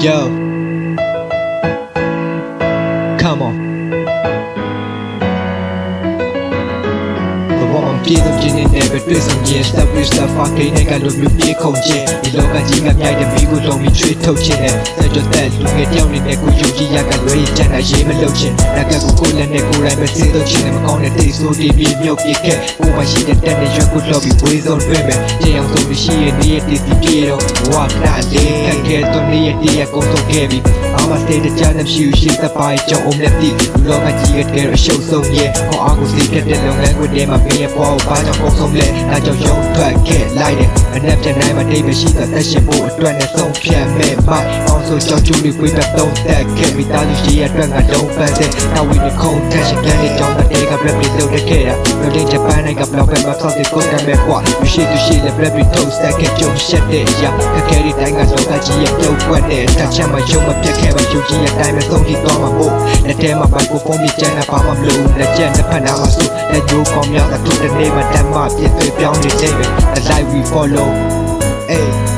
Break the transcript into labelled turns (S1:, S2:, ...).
S1: Yo, come on. Piece of gin in there, but with some years that we stuff our clean and got to be coaching. The local jig up night and we go on me treat touching it. Such as that, look at down in the Kuji Yaka Rage and I shame a lotion. Like a cool and a cool and a single chin and on a day so they be milk you can. Oh, my shit and then the junk would love you boys on women. Jay on the she and near this video. Walk that day, I get on the idea go so heavy. I'm a state of Janam shoe, she's a pie, Joe on the deep. Look at you get a show so yeah. Or Uncle Steve get the long language name of me a ball. ဘာကြောင့်ပုံဆုံးလဲဒါကြောင့်ရုံထွက်ခဲ့လိုက်တယ်အနက်ပြန်နိုင်မှတိတ်မရှိတဲ့သက်ရှင်ဖို့အတွက်နဲ့ဆုံးဖြတ်မဲ့မိုက်အောင်ဆိုကြောင့်ကျူးလေးပွေးပတ်သုံးသက်ခဲ့မိသားစုရှိရအတွက်ငါလုံးပန်းတဲ့တာဝီနဲ့ခုံထက်ရှိကန်တဲ့ကြောင့်တဲ့က rap လေးလုပ်ခဲ့တာလူတွေဂျပန်နိုင်ငံဘလောက်ပဲမဆောက်တဲ့ကိုယ်တမ်းပဲကွာမရှိသူရှိတဲ့ rap လေးထုတ်ဆက်ခဲ့ကြုံရှက်တဲ့အရာခက်ခဲတဲ့တိုင်းကလောကကြီးရဲ့ပြုတ်ကွက်တဲ့တက်ချက်မှရုံမပြတ်ခဲ့မှယူကြီးရဲ့တိုင်းပဲဆုံးဖြတ်သွားမှာမို့လက်ထဲမှာပိုက်ကိုဖုန်းပြီးကျန်တာပါမမလို့လက်ချက်နဲ့ဖန်တာမှဆိုလက်ရိုးကောင်းများတဲ့သူတနေ့မှတမ်းမှပြည့်သွေးပြောင်းနေတဲ့ the life we follow hey